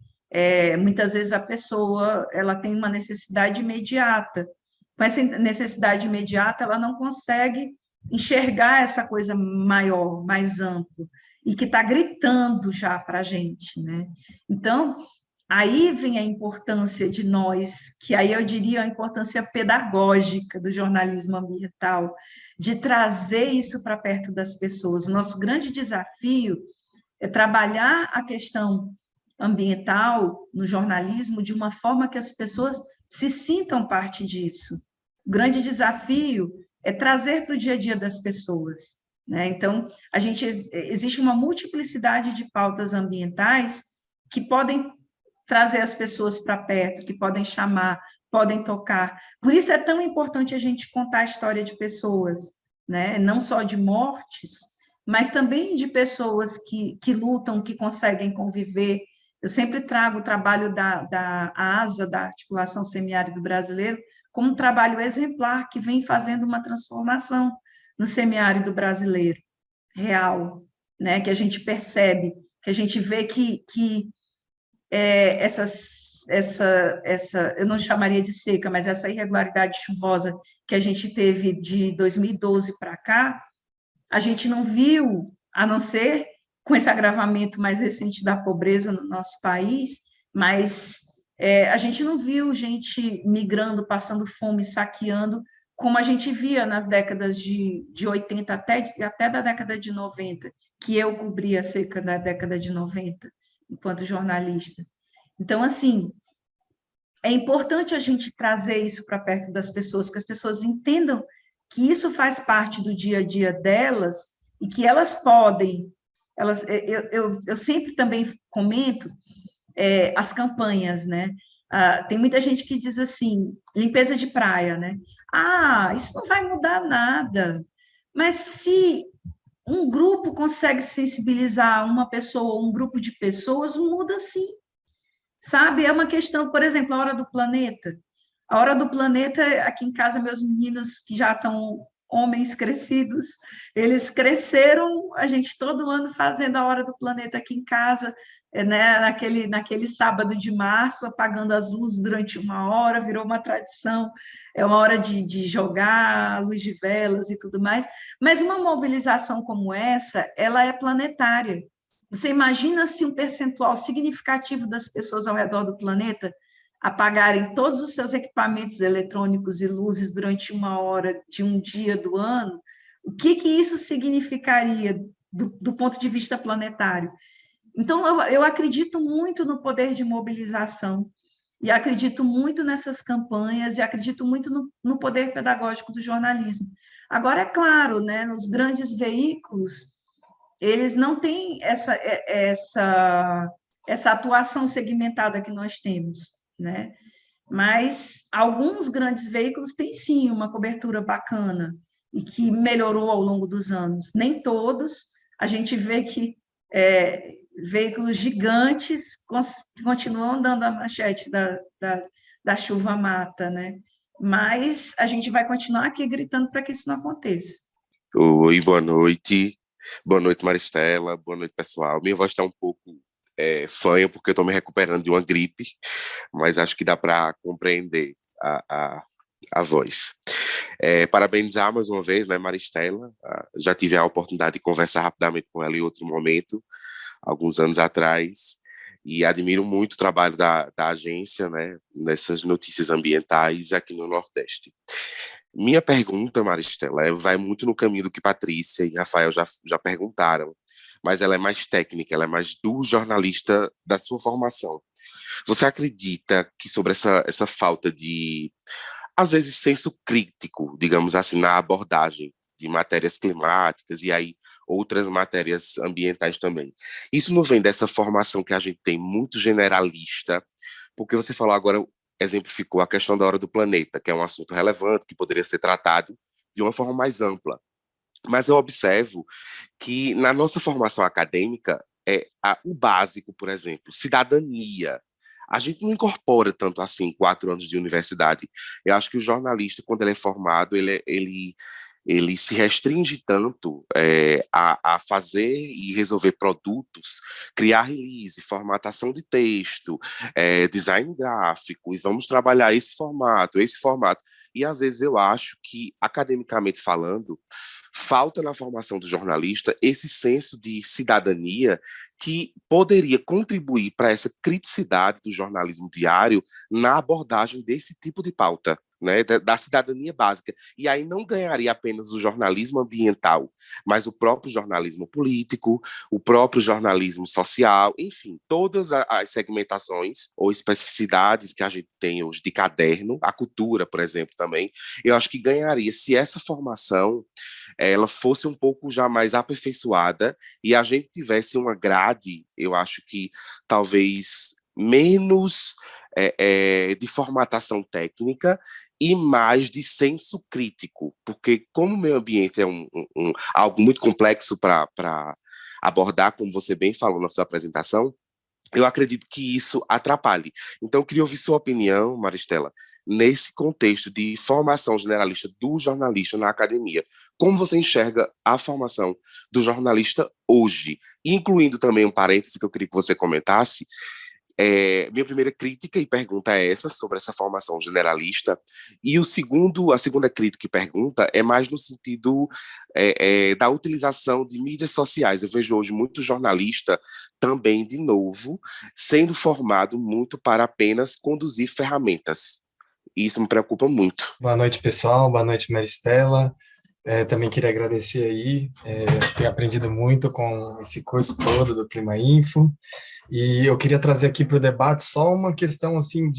muitas vezes a pessoa ela tem uma necessidade imediata. Com essa necessidade imediata, ela não consegue enxergar essa coisa maior, mais ampla, e que está gritando já para a gente, né? Então, aí vem a importância de nós, que aí eu diria a importância pedagógica do jornalismo ambiental, de trazer isso para perto das pessoas. O nosso grande desafio é trabalhar a questão ambiental no jornalismo de uma forma que as pessoas se sintam parte disso. O grande desafio é trazer para o dia a dia das pessoas, né? Então, existe uma multiplicidade de pautas ambientais que podem trazer as pessoas para perto, que podem chamar, podem tocar. Por isso é tão importante a gente contar a história de pessoas, né? Não só de mortes, mas também de pessoas que lutam, que conseguem conviver. Eu sempre trago o trabalho da ASA, da Articulação Semiárido Brasileiro, como um trabalho exemplar que vem fazendo uma transformação no semiárido brasileiro, real, né? Que a gente percebe, que a gente vê que eu não chamaria de seca, mas essa irregularidade chuvosa que a gente teve de 2012 para cá, a gente não viu, a não ser com esse agravamento mais recente da pobreza no nosso país, mas a gente não viu gente migrando, passando fome, saqueando, como a gente via nas décadas de 80 até da década de 90, que eu cobri a seca da década de 90, enquanto jornalista. Então, assim, é importante a gente trazer isso para perto das pessoas, que as pessoas entendam que isso faz parte do dia a dia delas e que elas podem. Eu sempre também comento as campanhas, né? Tem muita gente que diz assim, limpeza de praia, né? Isso não vai mudar nada. Mas se um grupo consegue sensibilizar uma pessoa, um grupo de pessoas, muda sim. sabe? É uma questão, por exemplo, a hora do planeta. A hora do planeta, aqui em casa, meus meninos que já estão homens crescidos, eles cresceram, a gente todo ano fazendo a hora do planeta aqui em casa, né? Naquele sábado de março, apagando as luzes durante 1 hora, virou uma tradição, é uma hora de jogar a luz de velas e tudo mais, mas uma mobilização como essa, ela é planetária. Você imagina se um percentual significativo das pessoas ao redor do planeta apagarem todos os seus equipamentos eletrônicos e luzes durante 1 hora de um dia do ano, o que isso significaria do ponto de vista planetário? Então, eu acredito muito no poder de mobilização, e acredito muito nessas campanhas, e acredito muito no poder pedagógico do jornalismo. Agora, é claro, né, nos grandes veículos, eles não têm essa atuação segmentada que nós temos, né? Mas alguns grandes veículos têm, sim, uma cobertura bacana e que melhorou ao longo dos anos. Nem todos, a gente vê que veículos gigantes continuam dando a manchete da chuva mata, né? Mas a gente vai continuar aqui gritando para que isso não aconteça. Oi, boa noite. Boa noite, Maristela. Boa noite, pessoal. Minha voz está um pouco fanha, porque eu estou me recuperando de uma gripe, mas acho que dá para compreender a voz. Parabenizar mais uma vez, né, Maristela. Já tive a oportunidade de conversar rapidamente com ela em outro momento, alguns anos atrás, e admiro muito o trabalho da agência, né, nessas notícias ambientais aqui no Nordeste. Minha pergunta, Maristela, vai muito no caminho do que Patrícia e Rafael já perguntaram, mas ela é mais técnica, ela é mais do jornalista da sua formação. Você acredita que sobre essa falta de, às vezes, senso crítico, digamos assim, na abordagem de matérias climáticas e aí outras matérias ambientais também, isso não vem dessa formação que a gente tem muito generalista, porque você falou agora, exemplificou a questão da hora do planeta, que é um assunto relevante, que poderia ser tratado de uma forma mais ampla. Mas eu observo que na nossa formação acadêmica, o básico, por exemplo, cidadania, a gente não incorpora tanto assim 4 anos de universidade. Eu acho que o jornalista, quando ele é formado, ele se restringe tanto a fazer e resolver produtos, criar release, formatação de texto, design gráfico, e vamos trabalhar esse formato. E às vezes eu acho que, academicamente falando, falta na formação do jornalista esse senso de cidadania que poderia contribuir para essa criticidade do jornalismo diário na abordagem desse tipo de pauta, né, da cidadania básica. E aí não ganharia apenas o jornalismo ambiental, mas o próprio jornalismo político, o próprio jornalismo social, enfim, todas as segmentações ou especificidades que a gente tem hoje de caderno, a cultura, por exemplo, também, eu acho que ganharia se essa formação ela fosse um pouco já mais aperfeiçoada e a gente tivesse uma grade, eu acho que talvez menos de formatação técnica e mais de senso crítico, porque como o meio ambiente é algo muito complexo para abordar, como você bem falou na sua apresentação, eu acredito que isso atrapalhe. Então, eu queria ouvir sua opinião, Maristela, nesse contexto de formação generalista do jornalista na academia. Como você enxerga a formação do jornalista hoje? Incluindo também um parêntese que eu queria que você comentasse. Minha primeira crítica e pergunta é essa, sobre essa formação generalista, e a segunda crítica e pergunta é mais no sentido da utilização de mídias sociais. Eu vejo hoje muito jornalista também, de novo, sendo formado muito para apenas conduzir ferramentas. E isso me preocupa muito. Boa noite, pessoal. Boa noite, Maristela. Também queria agradecer aí, ter aprendido muito com esse curso todo do Clima Info. E eu queria trazer aqui para o debate só uma questão, assim,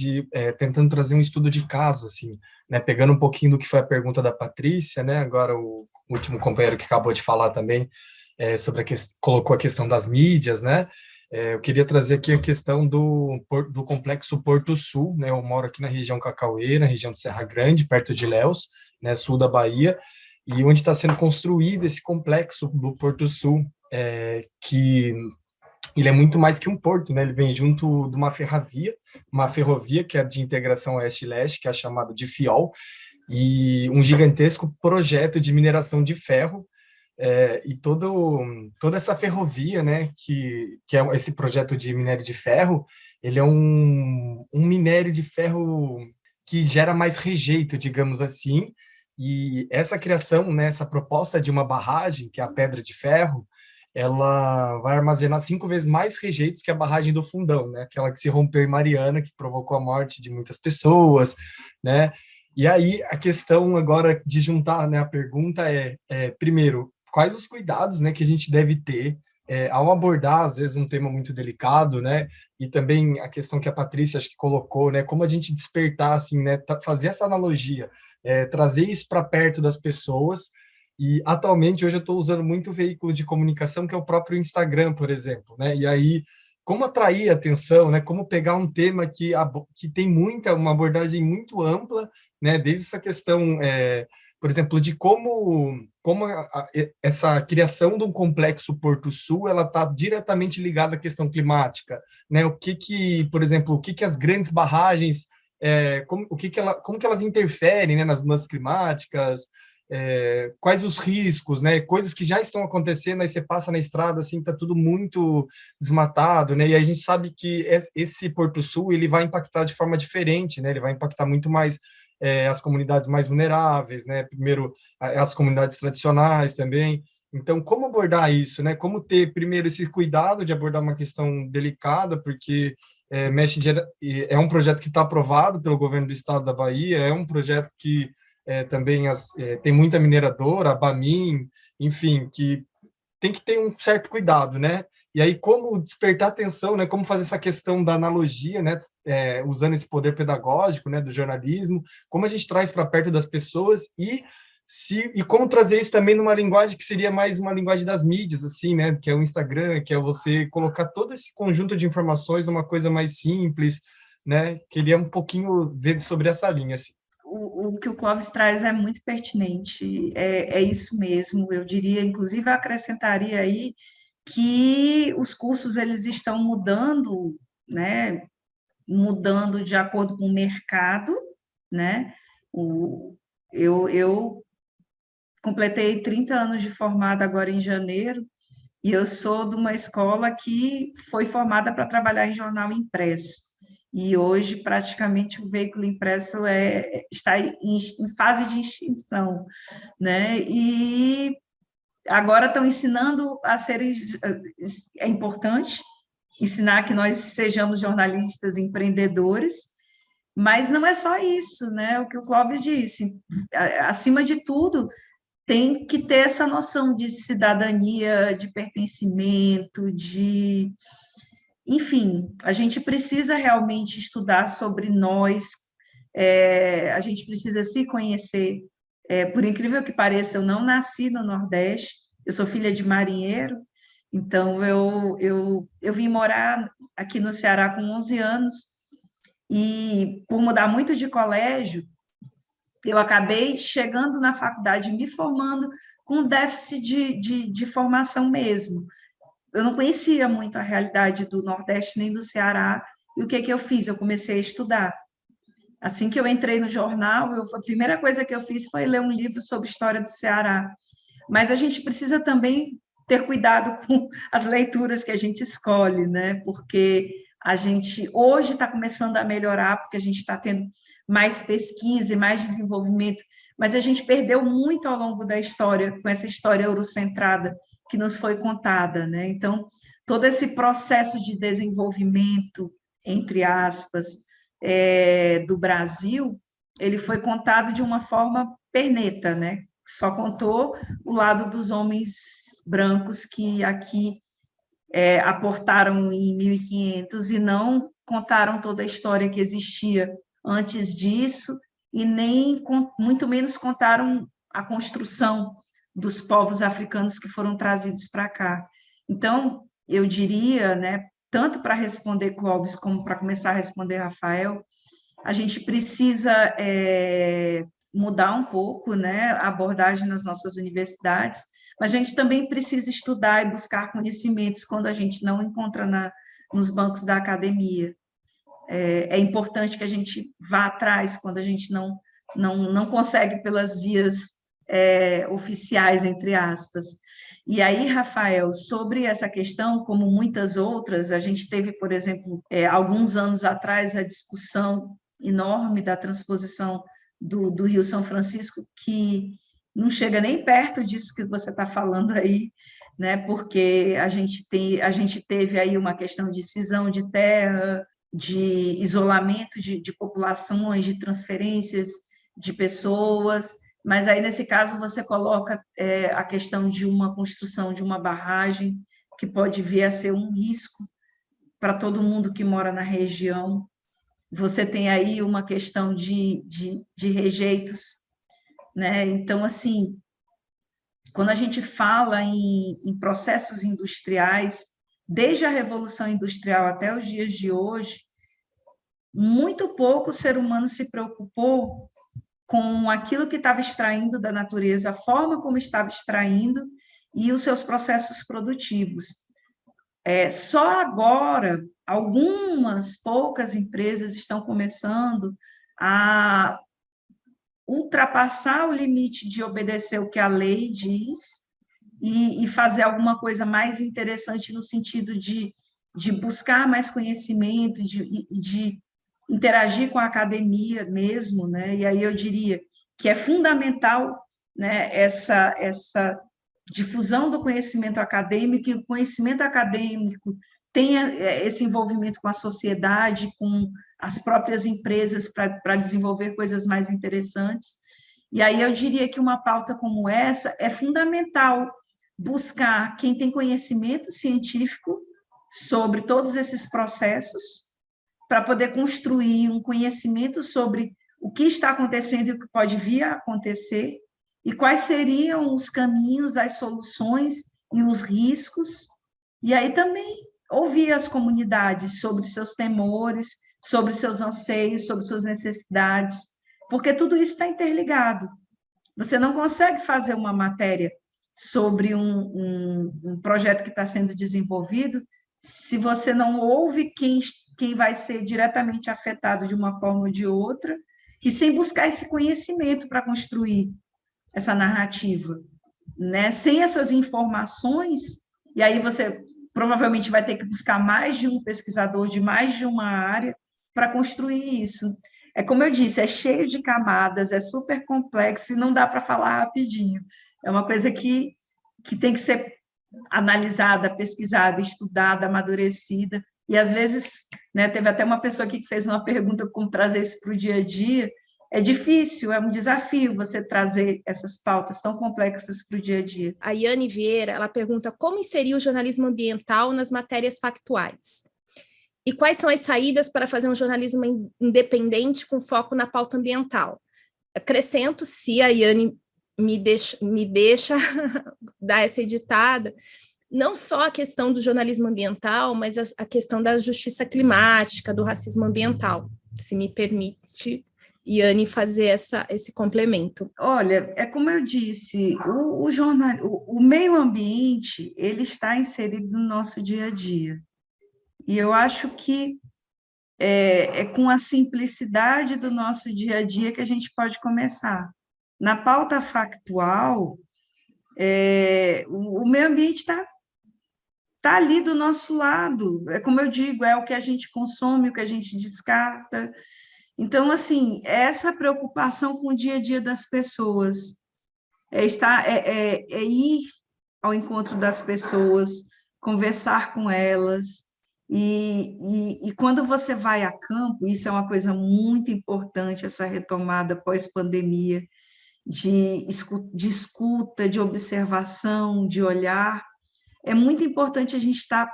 tentando trazer um estudo de caso, assim, né, pegando um pouquinho do que foi a pergunta da Patrícia, né, agora o último companheiro que acabou de falar também, colocou a questão das mídias, né, eu queria trazer aqui a questão do complexo Porto Sul, né, eu moro aqui na região Cacaueira, região de Serra Grande, perto de Ilhéus, né, sul da Bahia, e onde está sendo construído esse complexo do Porto Sul, que ele é muito mais que um porto, né? Ele vem junto de uma ferrovia que é de integração oeste-leste, que é chamada de FIOL, e um gigantesco projeto de mineração de ferro, e toda essa ferrovia, né, que é esse projeto de minério de ferro, ele é um minério de ferro que gera mais rejeito, digamos assim, e essa criação, né, essa proposta de uma barragem, que é a Pedra de Ferro, ela vai armazenar 5 vezes mais rejeitos que a barragem do Fundão, né, aquela que se rompeu em Mariana, que provocou a morte de muitas pessoas, né. E aí a questão agora de juntar, né, a pergunta primeiro, quais os cuidados, né, que a gente deve ter ao abordar, às vezes, um tema muito delicado, né, e também a questão que a Patrícia acho que colocou, né, como a gente despertar, assim, né, fazer essa analogia, trazer isso para perto das pessoas. E atualmente hoje eu estou usando muito o veículo de comunicação que é o próprio Instagram, por exemplo, né, e aí como atrair atenção, né, como pegar um tema que tem uma abordagem muito ampla, né, desde essa questão, por exemplo, de como essa criação de um complexo Porto Sul ela está diretamente ligada à questão climática, né? Por exemplo, o que as grandes barragens, como que elas interferem, né, nas mudanças climáticas, quais os riscos, né? Coisas que já estão acontecendo, aí você passa na estrada, assim, está tudo muito desmatado, né? E a gente sabe que esse Porto Sul ele vai impactar de forma diferente, né? Ele vai impactar muito mais as comunidades mais vulneráveis, né? Primeiro, as comunidades tradicionais também. Então, como abordar isso, né? Como ter, primeiro, esse cuidado de abordar uma questão delicada, porque é um projeto que está aprovado pelo governo do estado da Bahia, é um projeto que também tem muita mineradora, a Bamin, enfim, que tem que ter um certo cuidado, né? E aí como despertar atenção, né? Como fazer essa questão da analogia, né? Usando esse poder pedagógico, né? Do jornalismo, como a gente traz para perto das pessoas e como trazer isso também numa linguagem que seria mais uma linguagem das mídias, assim, né? Que é o Instagram, que é você colocar todo esse conjunto de informações numa coisa mais simples, né? Queria um pouquinho ver sobre essa linha, assim. O que o Clóvis traz é muito pertinente, é isso mesmo. Eu diria, inclusive, eu acrescentaria aí que os cursos eles estão mudando, né? Mudando de acordo com o mercado, né? Eu completei 30 anos de formada agora em janeiro, e eu sou de uma escola que foi formada para trabalhar em jornal impresso. E hoje, praticamente, o veículo impresso está em fase de extinção, né? E agora estão ensinando a serem... É importante ensinar que nós sejamos jornalistas empreendedores, mas não é só isso, né? O que o Clóvis disse, acima de tudo, tem que ter essa noção de cidadania, de pertencimento, enfim, a gente precisa realmente estudar sobre nós, a gente precisa se conhecer. Por incrível que pareça, eu não nasci no Nordeste, eu sou filha de marinheiro, então eu vim morar aqui no Ceará com 11 anos, e por mudar muito de colégio, eu acabei chegando na faculdade, me formando com déficit de formação mesmo. Eu não conhecia muito a realidade do Nordeste nem do Ceará, e o que eu fiz? Eu comecei a estudar. Assim que eu entrei no jornal, a primeira coisa que eu fiz foi ler um livro sobre história do Ceará. Mas a gente precisa também ter cuidado com as leituras que a gente escolhe, né? Porque a gente hoje está começando a melhorar, porque a gente está tendo mais pesquisa e mais desenvolvimento, mas a gente perdeu muito ao longo da história, com essa história eurocentrada que nos foi contada, né? Então, todo esse processo de desenvolvimento, entre aspas, do Brasil, ele foi contado de uma forma perneta, né? Só contou o lado dos homens brancos que aqui aportaram em 1500 e não contaram toda a história que existia antes disso e nem muito menos contaram a construção dos povos africanos que foram trazidos para cá. Então, eu diria, né, tanto para responder Clóvis como para começar a responder Rafael, a gente precisa mudar um pouco, né, a abordagem nas nossas universidades, mas a gente também precisa estudar e buscar conhecimentos quando a gente não encontra nos bancos da academia. É importante que a gente vá atrás quando a gente não consegue pelas vias oficiais, entre aspas. E aí, Rafael, sobre essa questão, como muitas outras, a gente teve, por exemplo, alguns anos atrás, a discussão enorme da transposição do Rio São Francisco, que não chega nem perto disso que você está falando aí, né? Porque a gente teve aí uma questão de cisão de terra, de isolamento de populações, de transferências de pessoas, mas aí, nesse caso, você coloca a questão de uma construção de uma barragem, que pode vir a ser um risco para todo mundo que mora na região. Você tem aí uma questão de rejeitos, né? Então, assim, quando a gente fala em processos industriais, desde a Revolução Industrial até os dias de hoje, muito pouco o ser humano se preocupou com aquilo que estava extraindo da natureza, a forma como estava extraindo e os seus processos produtivos. Só agora, algumas poucas empresas estão começando a ultrapassar o limite de obedecer o que a lei diz e fazer alguma coisa mais interessante no sentido de buscar mais conhecimento e de interagir com a academia mesmo, né? E aí eu diria que é fundamental, né, essa difusão do conhecimento acadêmico, e o conhecimento acadêmico tenha esse envolvimento com a sociedade, com as próprias empresas, para desenvolver coisas mais interessantes. E aí eu diria que uma pauta como essa é fundamental buscar quem tem conhecimento científico sobre todos esses processos, para poder construir um conhecimento sobre o que está acontecendo e o que pode vir a acontecer, e quais seriam os caminhos, as soluções e os riscos, e aí também ouvir as comunidades sobre seus temores, sobre seus anseios, sobre suas necessidades, porque tudo isso está interligado. Você não consegue fazer uma matéria sobre um projeto que está sendo desenvolvido se você não ouve quem vai ser diretamente afetado de uma forma ou de outra, e sem buscar esse conhecimento para construir essa narrativa, né? Sem essas informações, e aí você provavelmente vai ter que buscar mais de um pesquisador de mais de uma área para construir isso. É como eu disse, é cheio de camadas, é super complexo e não dá para falar rapidinho. É uma coisa que tem que ser analisada, pesquisada, estudada, amadurecida. E, às vezes, né, teve até uma pessoa aqui que fez uma pergunta como trazer isso para o dia a dia. É difícil, é um desafio você trazer essas pautas tão complexas para o dia a dia. A Yane Vieira, ela pergunta como inserir o jornalismo ambiental nas matérias factuais? E quais são as saídas para fazer um jornalismo independente com foco na pauta ambiental? Acrescento, se a Yane me deixa dar essa editada, não só a questão do jornalismo ambiental, mas a questão da justiça climática, do racismo ambiental. Se me permite, Yane, fazer esse complemento. Olha, é como eu disse, o meio ambiente, ele está inserido no nosso dia a dia. E eu acho que é com a simplicidade do nosso dia a dia que a gente pode começar. Na pauta factual, o meio ambiente está ali do nosso lado. É como eu digo, é o que a gente consome, o que a gente descarta. Então, assim, essa preocupação com o dia a dia das pessoas, ir ao encontro das pessoas, conversar com elas. E quando você vai a campo, isso é uma coisa muito importante, essa retomada pós-pandemia, de escuta, de observação, de olhar. É muito importante a gente estar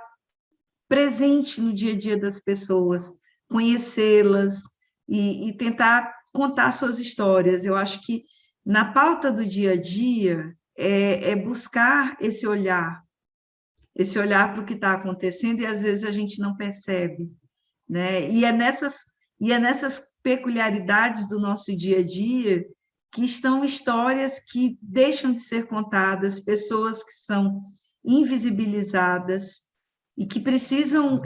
presente no dia a dia das pessoas, conhecê-las e tentar contar suas histórias. Eu acho que na pauta do dia a dia é buscar esse olhar para o que está acontecendo, e às vezes a gente não percebe, né? E é nessas peculiaridades do nosso dia a dia que estão histórias que deixam de ser contadas, pessoas que são invisibilizadas e que precisam,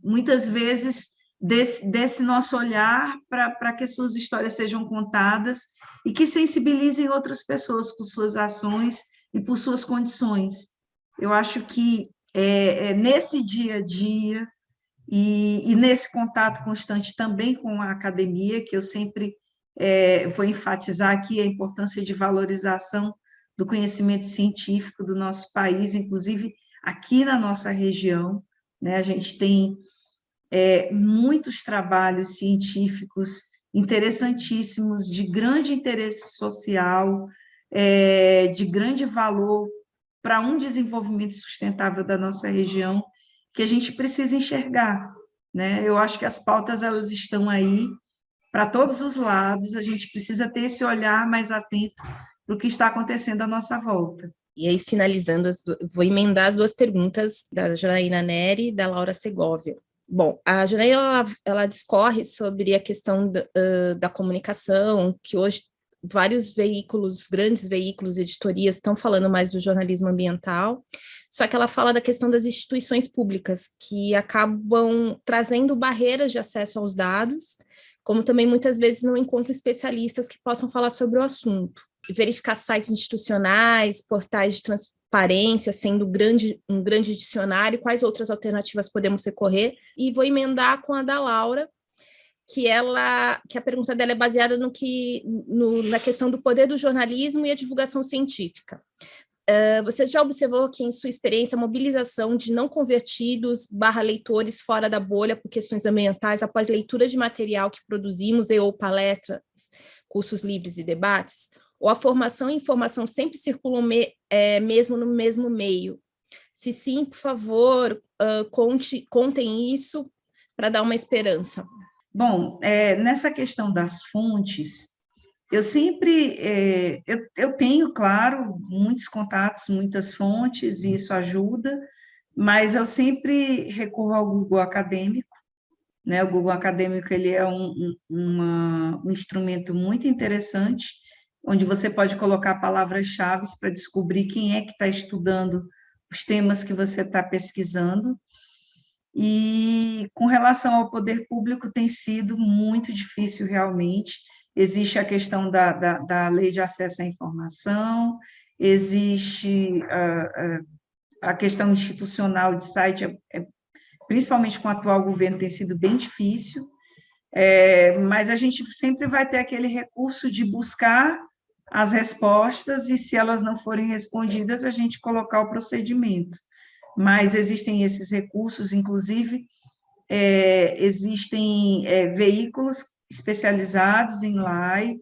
muitas vezes, desse nosso olhar para que as suas histórias sejam contadas e que sensibilizem outras pessoas por suas ações e por suas condições. Eu acho que nesse dia a dia e nesse contato constante também com a academia, que eu sempre vou enfatizar aqui a importância de valorização do conhecimento científico do nosso país, inclusive aqui na nossa região, né? A gente tem muitos trabalhos científicos interessantíssimos, de grande interesse social, de grande valor para um desenvolvimento sustentável da nossa região, que a gente precisa enxergar, né? Eu acho que as pautas elas estão aí para todos os lados, a gente precisa ter esse olhar mais atento para o que está acontecendo à nossa volta. E aí, finalizando, vou emendar as duas perguntas da Janaína Neri e da Laura Segovia. Bom, a Janaína, ela discorre sobre a questão da comunicação, que hoje vários veículos, grandes veículos, editorias, estão falando mais do jornalismo ambiental, só que ela fala da questão das instituições públicas, que acabam trazendo barreiras de acesso aos dados, como também muitas vezes não encontram especialistas que possam falar sobre o assunto. Verificar sites institucionais, portais de transparência, sendo um grande dicionário, quais outras alternativas podemos recorrer, e vou emendar com a da Laura, que a pergunta dela é baseada na questão do poder do jornalismo e a divulgação científica. Você já observou que, em sua experiência, a mobilização de não convertidos / leitores fora da bolha por questões ambientais após leitura de material que produzimos ou palestras, cursos livres e debates? Ou a formação e informação sempre circulam mesmo no mesmo meio? Se sim, por favor, contem isso para dar uma esperança. Bom, nessa questão das fontes, eu sempre, eu tenho, claro, muitos contatos, muitas fontes, e isso ajuda, mas eu sempre recorro ao Google Acadêmico, né? O Google Acadêmico, ele é um instrumento muito interessante, onde você pode colocar palavras-chave para descobrir quem é que está estudando os temas que você está pesquisando. E com relação ao poder público tem sido muito difícil realmente. Existe a questão da lei de acesso à informação, existe a questão institucional de site, principalmente com o atual governo tem sido bem difícil, mas a gente sempre vai ter aquele recurso de buscar as respostas e, se elas não forem respondidas, a gente colocar o procedimento. Mas existem esses recursos, inclusive, existem veículos especializados em LAI,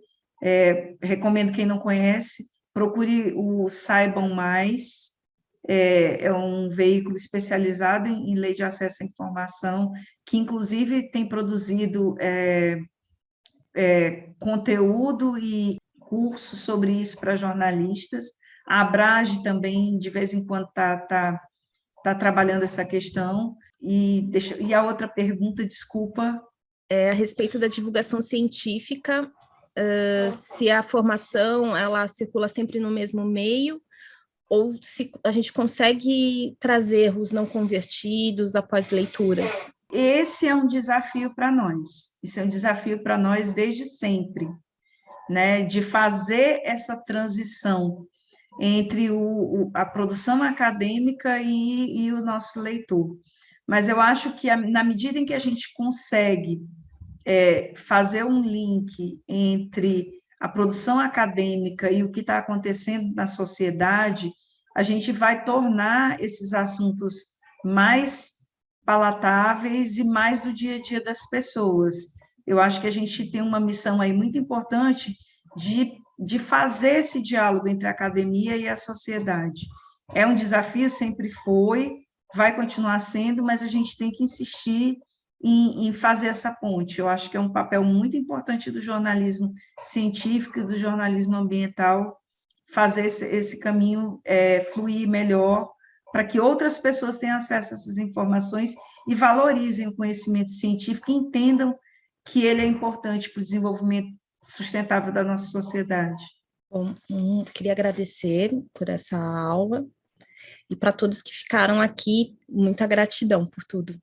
recomendo quem não conhece, procure o Saibam Mais, é um veículo especializado em lei de acesso à informação, que, inclusive, tem produzido conteúdo e cursos sobre isso para jornalistas. A Abrage também, de vez em quando, está trabalhando essa questão. E a outra pergunta, desculpa. A respeito da divulgação científica, se a formação ela circula sempre no mesmo meio, ou se a gente consegue trazer os não convertidos após leituras. Esse é um desafio para nós. Isso é um desafio para nós desde sempre, né? De fazer essa transição entre a produção acadêmica e o nosso leitor. Mas eu acho que, na medida em que a gente consegue fazer um link entre a produção acadêmica e o que está acontecendo na sociedade, a gente vai tornar esses assuntos mais palatáveis e mais do dia a dia das pessoas. Eu acho que a gente tem uma missão aí muito importante de fazer esse diálogo entre a academia e a sociedade. É um desafio, sempre foi, vai continuar sendo, mas a gente tem que insistir em fazer essa ponte. Eu acho que é um papel muito importante do jornalismo científico e do jornalismo ambiental, fazer esse caminho fluir melhor, para que outras pessoas tenham acesso a essas informações e valorizem o conhecimento científico e entendam que ele é importante para o desenvolvimento sustentável da nossa sociedade. Bom, queria agradecer por essa aula e para todos que ficaram aqui, muita gratidão por tudo.